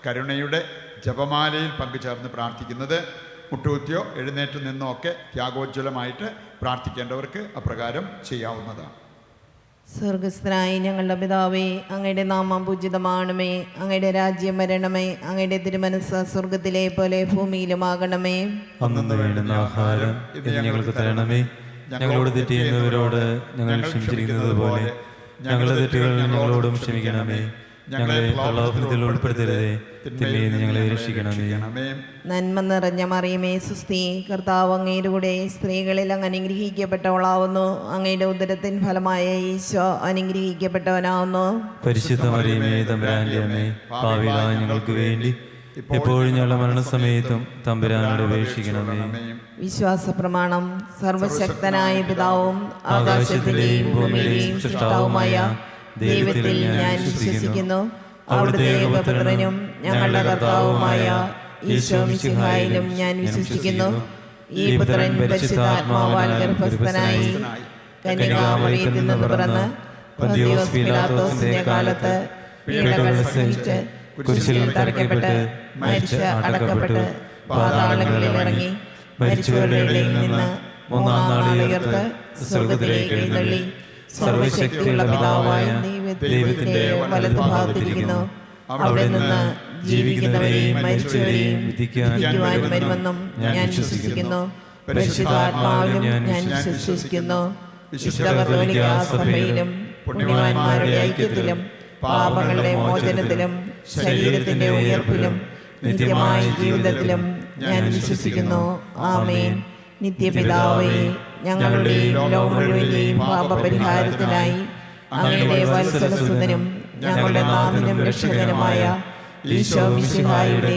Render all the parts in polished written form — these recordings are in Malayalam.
കരുണയുടെ ജപമാലയിൽ പങ്കുചേർന്ന് പ്രാർത്ഥിക്കുന്നത്. മുട്ടുകുത്തിയോ എഴുന്നേറ്റ് നിന്നോ ഒക്കെ ത്യാഗോജ്വലമായിട്ട് പ്രാർത്ഥിക്കേണ്ടവർക്ക് അപ്രകാരം ചെയ്യാവുന്നതാണ്. സ്വർഗസ്ഥനായ ഞങ്ങളുടെ പിതാവേ, അങ്ങയുടെ നാമം പൂജിതമാണമേ. അങ്ങയുടെ രാജ്യം വരണമേ. അങ്ങയുടെ തിരുമനസ്സ് സ്വർഗത്തിലെ പോലെ ഭൂമിയിലുമാകണമേ. അന്നു വേണ്ടുന്ന ആഹാരം ഇന്ന് ഞങ്ങൾക്ക് തരണമേ. ഞങ്ങളോട് തെറ്റ് ചെയ്യുന്നവരോട് ഞങ്ങൾ ക്ഷമിച്ചിരിക്കുന്നത് പോലെ ഞങ്ങളുടെ തെറ്റുകൾ ഞങ്ങളോടും ക്ഷമിക്കണമേ. ഞങ്ങളെ പ്രലോഭനത്തിൽ ഉൾപ്പെടുത്തരുതേ, തിന്മയിൽ നിന്ന് ഞങ്ങളെ രക്ഷിക്കണമേ. നന്മ നിറഞ്ഞ മറിയമേ, സുസ്തി, കർത്താവ് അങ്ങയുടെ കൂടെ സ്ത്രീകളിൽ അങ്ങ് അനുഗ്രഹിക്കപ്പെട്ടവളാവുന്നു. അങ്ങയുടെ ഉദരത്തിൻ ഫലമായ ഈശോ അനുഗ്രഹിക്കപ്പെട്ടവനാവുന്നു. പരിശുദ്ധ മറിയമേ, തമ്പുരാന്റെ അമ്മേ, പാപികളായ ഞങ്ങൾക്ക് വേണ്ടി എപ്പോഴും ഞങ്ങളുടെ മരണസമയത്തും തമ്പുരാനോട് അപേക്ഷിക്കണമേ. വിശ്വാസ പ്രമാണം. സർവശക്തനായ പിതാവും ആകാശത്തിന്റെയും ഭൂമിയുടെയും സൃഷ്ടാവുമായ ദൈവത്തിൽ ഞാൻ വിശ്വസിക്കുന്നു. അവിടുത്തെ ഏകപുത്രനും ഞങ്ങളുടെ കർത്താവുമായ ഈശോ മിശിഹായിലും ഞാൻ വിശ്വസിക്കുന്നു. ഈ പുത്രൻ പരിശുദ്ധാത്മാവാൽ ഗർഭസ്ഥനായി കന്യകാമറിയത്തിൽ നിന്ന് പിറന്ന് പൊന്തിയോസ് പീലാത്തോസിന്റെ കാലത്ത് പീഡകൾ സഹിച്ച് കുരിശിൽ തറയ്ക്കപ്പെട്ട് മരിച്ച് അടക്കപ്പെട്ട് പാതാളങ്ങളിൽ ഇറങ്ങി മരിച്ചവരുടെ ഇടയിൽ നിന്ന് മൂന്നാം നാൾ ഉയർത്ത് സ്വർഗ്ഗത്തിലേക്ക് എഴുന്നള്ളി സർവശക്തിയുള്ള പിതാവായ ദൈവത്തിന്റെ വലത്തുഭാഗത്തിരിക്കുന്നു. അവിടെ നിന്ന് ജീവിക്കുന്നവരെയും മരിച്ചവരെയും വിധിക്കുവാൻ വരുമെന്നും ഞാൻ വിശ്വസിക്കുന്നു. പരിശുദ്ധാത്മാവിലും ഞാൻ വിശ്വസിക്കുന്നു. വിശുദ്ധ കത്തോലിക്കാ സഭയിലും പുണ്യവാന്മാരുടെ ഐക്യത്തിലും പാപങ്ങളുടെ മോചനത്തിലും ശരീരത്തിന്റെ ഉയർപ്പിലും നിത്യമായ ജീവിതത്തിലും ഞാൻ വിശ്വസിക്കുന്നു. ആമേൻ. നിത്യപിതാവേ, ഞങ്ങളുടെയും ലോകം മുഴുവന്റെയും പാപപരിഹാരത്തിനായി അങ്ങയുടെ വത്സലസുതനും ഞങ്ങളുടെ നാഥനും രക്ഷകനുമായ ഈശോ മിശിഹായുടെ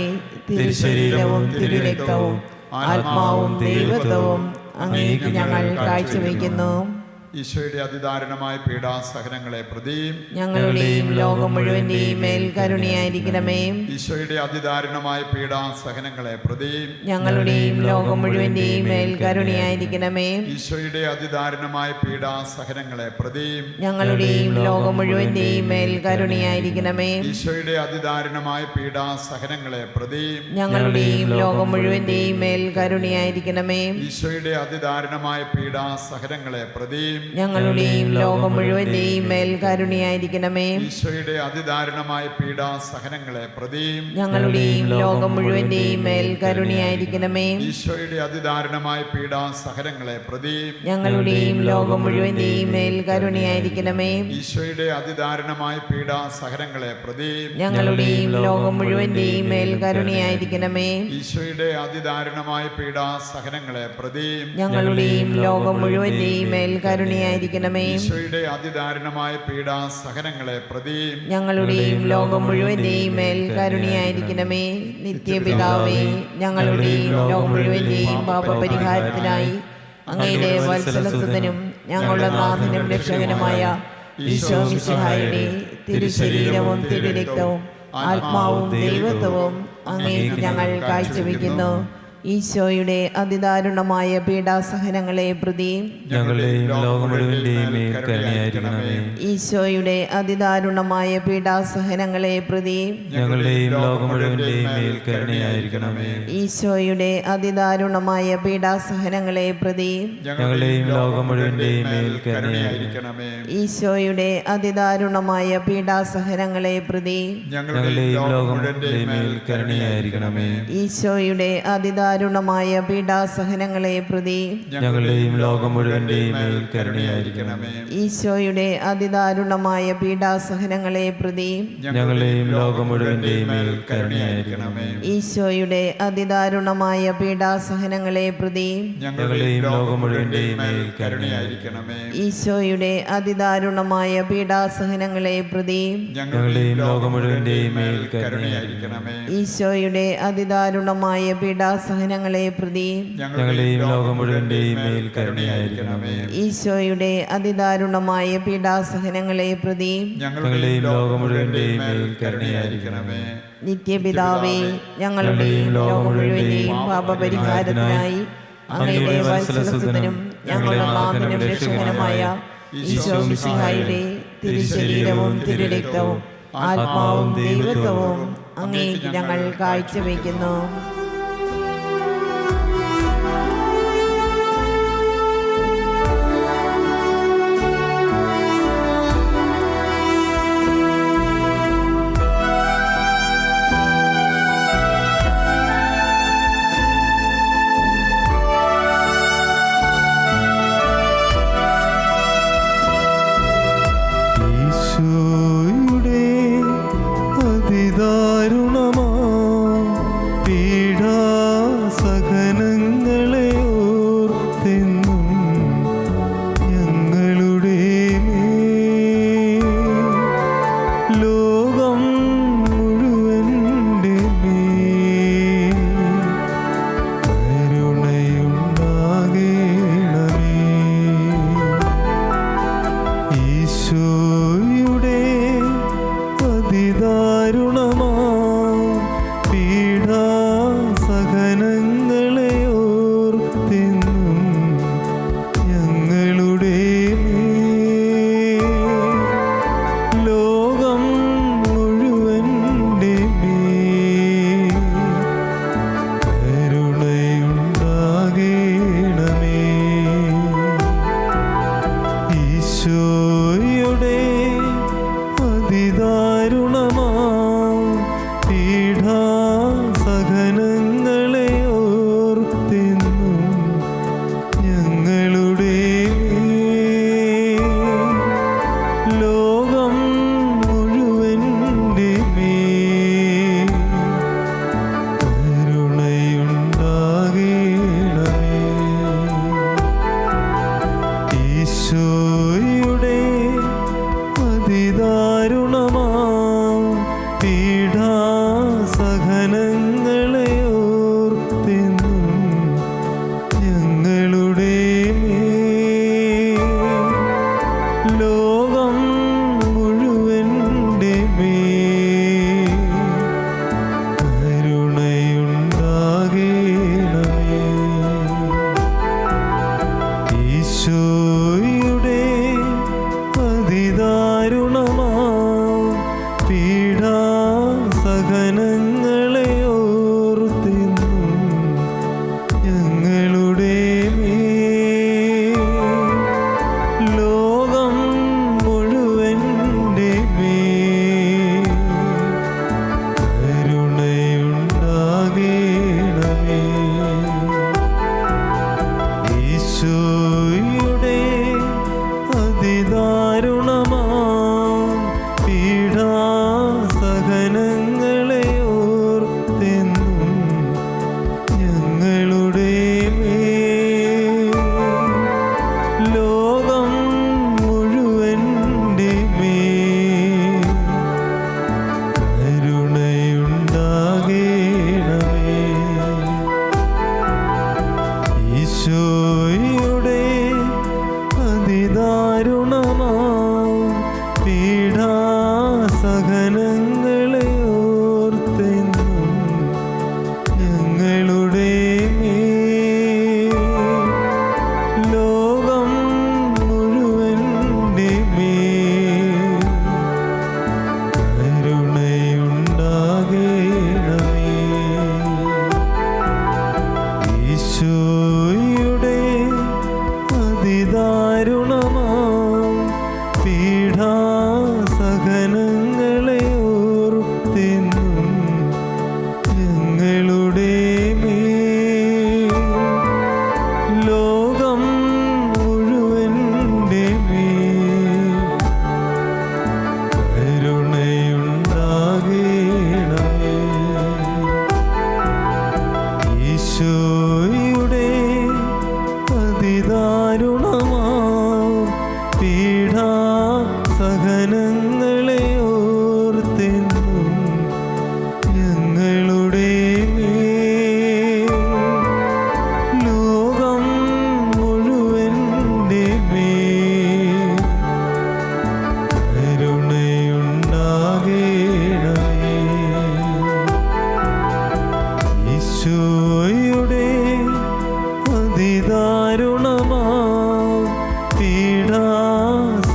തിരുശരീരവും തിരുരക്തവും ആത്മാവും ദൈവത്വവും അങ്ങേക്ക് ഞങ്ങൾ കാഴ്ചവെക്കുന്നു. ഈശോയുടെ അതിദാരുണമായ പീഡാസഹനങ്ങളെ പ്രതിയും ഞങ്ങളുടെയും ലോകം മുഴുവന്റെയും മേൽ കരുണയായിരിക്കണമേ. ഈശോയുടെ അതിദാരുണമായ പീഡാസഹനങ്ങളെ പ്രതിയും ഞങ്ങളുടെയും ലോകം മുഴുവന്റെയും മേൽ കരുണയായിരിക്കണമേ. ഈശോയുടെ അതിദാരുണമായ പീഡാസഹനങ്ങളെ പ്രതിയും ഞങ്ങളുടെയും ലോകം മുഴുവന്റെയും മേൽ കരുണയായിരിക്കണമേ. ഈശോയുടെ അതിദാരുണമായ പീഡാസഹനങ്ങളെ പ്രതിയും ഞങ്ങളുടെയും ലോകം മുഴുവന്റെയും മേൽ കരുണയായിരിക്കണമേ. ഈശോയുടെ അതിദാരുണമായ പീഡാസഹനങ്ങളെ പ്രതിയും ഞങ്ങളുടെയും ലോകം മുഴുവന്റെയും മേൽ കരുണയായിരിക്കണമേ. ഈശോയുടെ അതിദാരുണമായ പീഡാസഹനങ്ങളെ പ്രതിയും ഞങ്ങളുടെയും ലോകം മുഴുവന്റെയും മേൽ കരുണയായിരിക്കണമേ. ഈശോയുടെ അതിദാരുണമായ പീഡാസഹനങ്ങളെ പ്രതിയും ഞങ്ങളുടെയും ലോകം മുഴുവന്റെയും മേൽ കരുണയായിരിക്കണമേ. ഈശോയുടെ അതിദാരുണമായ പീഡാസഹനങ്ങളെ പ്രതിയും ഞങ്ങളുടെയും ലോകം മുഴുവന്റെയും മേൽ കരുണയായിരിക്കണമേ. ഈശോയുടെ അതിദാരുണമായ പീഡാസഹനങ്ങളെ പ്രതിയും ഞങ്ങളുടെയും ലോകം മുഴുവന്റെയും മേൽ കരുണയായിരിക്കണമേ. ഈശോയുടെ അതിദാരുണമായ പീഡാസഹനങ്ങളെ പ്രതിയും ഞങ്ങളുടെയും ലോകം മുഴുവന്റെയും മേൽ കരുണയായിരിക്കണമേ. നിത്യപിതാവേ, ഞങ്ങളുടെയും ലോകം മുഴുവന്റെയും പാപപരിഹാരത്തിനായി അങ്ങയുടെ വത്സലസുതനും ഞങ്ങളുടെ നാഥനും രക്ഷകനുമായ ഈശോ മിശിഹായുടെ തിരുശരീരവും തിരുരക്തവും ആത്മാവും ദൈവത്വവും അങ്ങേക്ക് ഞങ്ങൾ കാഴ്ചവെക്കുന്നു. ഈശോയുടെ അതിദാരുണമായ പീഡാസഹനങ്ങളെ പ്രതി ഞങ്ങളുടെയും ലോകം മുഴുവന്റെയും മേൽ കരുണയായിരിക്കണമേ. ഈശോയുടെ അതിദാരുണമായ പീഡാസഹനങ്ങളെ പ്രതി ഞങ്ങളുടെയും ലോകം മുഴുവന്റെയും മേൽ കരുണയായിരിക്കണമേ. ഈശോയുടെ അതിദാരുണമായ പീഡാസഹനങ്ങളെ പ്രതി ഞങ്ങളുടെയും ലോകം മുഴുവന്റെയും മേൽ കരുണയായിരിക്കണമേ. ഈശോയുടെ അതിദാരുണമായ പീഡാസഹനങ്ങളെ പ്രതി ഞങ്ങളുടെയും ലോകം മുഴുവന്റെയും മേൽ കരുണയായിരിക്കണമേ. ഈശോയുടെ അതിദാരുണമായ പീഡാസഹനങ്ങളെ പ്രതി ഞങ്ങളുടെയും ലോകം മുഴുവന്റെയും മേൽ കരുണയായിരിക്കണമേ. ഈശോയുടെ അതിദാരുണമായ പീഡാസഹനങ്ങളെ പ്രതി ഞങ്ങളുടെയും ലോകം മുഴുവന്റെയും മേൽ കരുണയായിരിക്കണമേ. ഈശോയുടെ അതിദാരുണമായ പീഡാസഹനങ്ങളെ പ്രതി ഞങ്ങളുടെയും ലോകം മുഴുവന്റെയും മേൽ കരുണയായിരിക്കണമേ. ഈശോയുടെ അതിദാരുണമായ പീഡാസഹനങ്ങളെ പ്രതി ഞങ്ങളുടെയും ലോകം മുഴുവന്റെയും മേൽ കരുണയായിരിക്കണമേ. ഈശോയുടെ അതിദാരുണമായ പീഡാസഹനങ്ങളെ പ്രതി ഞങ്ങളുടെയും ലോകം മുഴുവന്റെയും മേൽ കരുണയായിരിക്കണമേ. ഈശോയുടെ അതിദാരുണമായ പീഡാസഹനങ്ങളെ പ്രതി ഞങ്ങളുടെയും ലോകം മുഴുവന്റെയും മേൽ കരുണയായിരിക്കണമേ. നിത്യപിതാവേ, ഞങ്ങളുടെയും ലോകം മുഴുവന്റെയും പാപപരിഹാരത്തിനായി അങ്ങയുടെ വത്സലസുതനും ഞങ്ങളുടെ നാഥനും രക്ഷകനുമായ ഈശോ മിശിഹായുടെ തിരുശരീരവും തിരുരക്തവും ആത്മാവും ദൈവത്വവും അങ്ങേക്ക് ഞങ്ങൾ കാഴ്ചവെക്കുന്നു.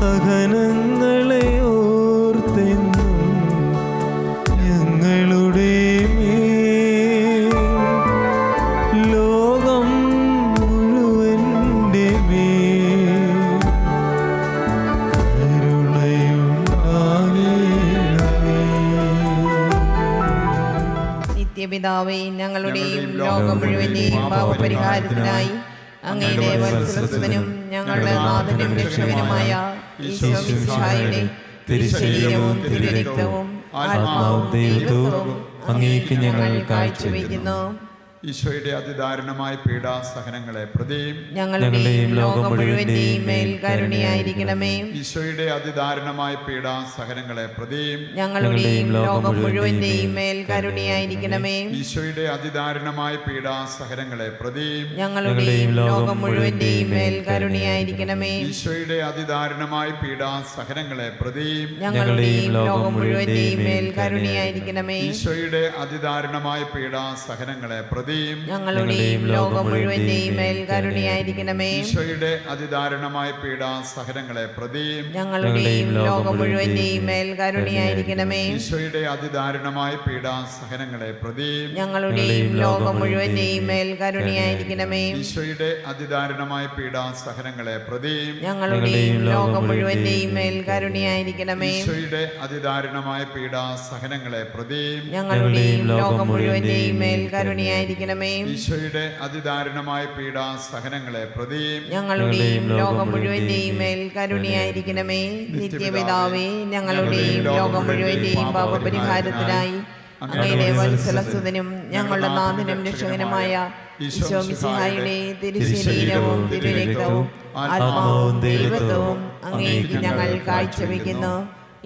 പീഡാസഹനങ്ങളെ ഓർത്തെന്നും ഞങ്ങളുടെ നിത്യപിതാവേ, ഞങ്ങളുടെയും ലോകം മുഴുവന്റെയും പാപപരിഹാരത്തിനായി അങ്ങയുടെ വത്സലസുതനും ഞങ്ങളുടെ നാഥനും രക്ഷകനുമായ ഈശോ മിശിഹായുടെ തിരുശരീരവും തിരുരക്തവും ആത്മാവും ദൈവത്വവും അങ്ങേക്ക് ഞങ്ങൾ കാഴ്ചവെക്കുന്നു. ഈശോയുടെ അതിദാരുണമായ പീഡാസഹനങ്ങളെ പ്രതിയും ഞങ്ങളുടെയും ലോകം മുഴുവന്റെയും മേൽ കരുണയായിരിക്കണമേ. ഈശോയുടെ അതിദാരുണമായ പീഡാസഹനങ്ങളെ പ്രതിയും ഞങ്ങളുടെയും ലോകം മുഴുവന്റെയും മേൽ കരുണയായിരിക്കണമേ. ഈശോയുടെ അതിദാരുണമായ പീഡാസഹനങ്ങളെ പ്രതിയും ഞങ്ങളുടെയും ലോകം മുഴുവന്റെയും മേൽ കരുണയായിരിക്കണമേ. ഈശോയുടെ അതിദാരുണമായ പീഡാസഹനങ്ങളെ പ്രതിയും ഞങ്ങളുടെയും ലോകം മുഴുവന്റെയും മേൽ കരുണയായിരിക്കണമേ. ഈശോയുടെ അതിദാരുണമായ പീഡാസഹനങ്ങളെ പ്രതിയും ഞങ്ങളുടെയും ലോകം മുഴുവന്റെയും മേൽ കരുണയായിരിക്കണമേ. ഈശോയുടെ അതിദാരുണമായ പീഡാസഹനങ്ങളെ പ്രതിയും ഞങ്ങളുടെയും ലോകം മുഴുവന്റെയും മേൽ കരുണയായിരിക്കണമേ. ഈശോയുടെ അതിദാരുണമായ പീഡാസഹനങ്ങളെ പ്രതിയും ഞങ്ങളുടെയും ലോകം മുഴുവന്റെയും മേൽ കരുണയായിരിക്കണമേ. ഈശോയുടെ അതിദാരുണമായ പീഡാസഹനങ്ങളെ പ്രതിയും ഞങ്ങളുടെയും ലോകം മുഴുവന്റെയും മേൽ കരുണയായിരിക്കണമേ. ഈശോയുടെ അതിദാരുണമായ പീഡാസഹനങ്ങളെ പ്രതിയും ഞങ്ങളുടെയും ലോകം മുഴുവന്റെയും മേൽ കരുണയായിരിക്കണമേ. ഈശോയുടെ അതിദാരുണമായ പീഡാസഹനങ്ങളെ പ്രതിയും ഞങ്ങളുടെയും ലോകം മുഴുവന്റെയും മേൽ കരുണയായിരിക്കണമേ. നിത്യപിതാവേ, ഞങ്ങളുടെയും ലോകം മുഴുവന്റെയും പാപപരിഹാരത്തിനായി അങ്ങയുടെ വത്സലസുതനും ഞങ്ങളുടെ നാഥനും രക്ഷകനുമായ ഈശോ മിശിഹായുടെ തിരുശരീരവും തിരുരക്തവും ആത്മാവും ദൈവത്വവും അങ്ങേക്ക് ഞങ്ങൾ കാഴ്ചവെക്കുന്നു.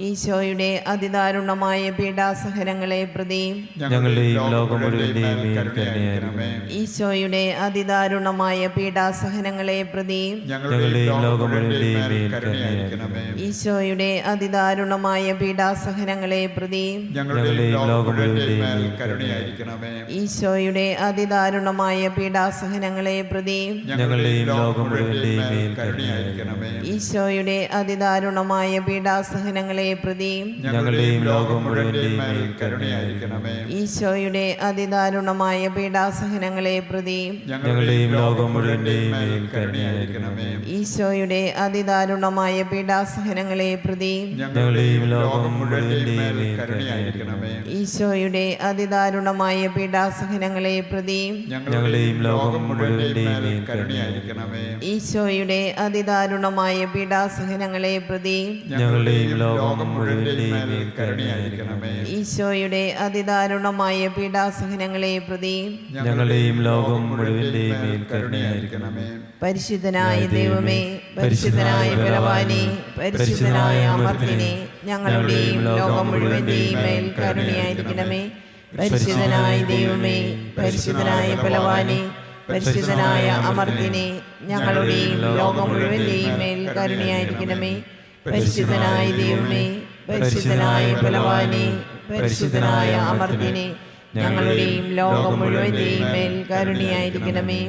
ഈശോയുടെ അതിദാരുണമായ പീഡാസഹനങ്ങളെ പ്രതി ഞങ്ങളുടെയും ലോകം മുഴുവന്റെയും മേൽ കരുണയായിരിക്കണമേ. ഈശോയുടെ അതിദാരുണമായ പീഡാസഹനങ്ങളെ പ്രതി ഞങ്ങളുടെയും ലോകം മുഴുവന്റെയും മേൽ കരുണയായിരിക്കണമേ. ഈശോയുടെ അതിദാരുണമായ പീഡാസഹനങ്ങളെ പ്രതി ഞങ്ങളുടെയും ലോകം മുഴുവന്റെയും മേൽ കരുണയായിരിക്കണമേ. ഈശോയുടെ അതിദാരുണമായ പീഡാസഹനങ്ങളെ പ്രതി ഞങ്ങളുടെയും ലോകം മുഴുവന്റെയും മേൽ കരുണയായിരിക്കണമേ. ഈശോയുടെ അതിദാരുണമായ പീഡാസഹനങ്ങളെ പ്രതി ഞങ്ങളുടെയും ലോകം മുഴുവന്റെയും മേൽ കരുണയായിരിക്കണമേ. ഈശോയുടെ അതിദാരുണമായ പീഡാസഹനങ്ങളെ പ്രതി ഞങ്ങളുടെയും ലോകം മുഴുവന്റെയും മേൽ കരുണയായിരിക്കണമേ. ഈശോയുടെ അതിദാരുണമായ പീഡാസഹനങ്ങളെ പ്രതി ഞങ്ങളുടെയും ലോകം മുഴുവന്റെയും മേൽ കരുണയായിരിക്കണമേ. ഈശോയുടെ അതിദാരുണമായ പീഡാസഹനങ്ങളെ പ്രതി ഞങ്ങളുടെയും ലോകം മുഴുവന്റെയും മേൽ കരുണയായിരിക്കണമേ. ഈശോയുടെ അതിദാരുണമായ പീഡാസഹനങ്ങളെ പ്രതി ഞങ്ങളുടെയും ലോകം മുഴുവന്റെയും മേൽ കരുണയായിരിക്കണമേ. ഈശോയുടെ അതിദാരുണമായ പീഡാസഹനങ്ങളെ പ്രതി ഞങ്ങളുടെയും ലോകം മുഴുവന്റെയും മേൽ കരുണയായിരിക്കണമേ. പരിശുദ്ധനായ ദൈവമേ, പരിശുദ്ധനായ ബലവാനേ, പരിശുദ്ധനായ അമർത്യനേ, ഞങ്ങളുടെയും ലോകം മുഴുവന്റെയും മേൽ കരുണയായിരിക്കണമേ. പരിശുദ്ധനായ ദൈവമേ, പരിശുദ്ധനായ ബലവാനേ, പരിശുദ്ധനായ അമർത്യനേ, ഞങ്ങളുടെയും ലോകം മുഴുവന്റെയും മേൽ കരുണയായിരിക്കണമേ. പരിശുദ്ധനായ ദൈവമേ, പരിശുദ്ധനായ ബലവാനേ, പരിശുദ്ധനായ അമർത്യനേ, ഞങ്ങളുടെയും ലോകം മുഴുവന്റെയും മേൽ കരുണയായിരിക്കണമേ.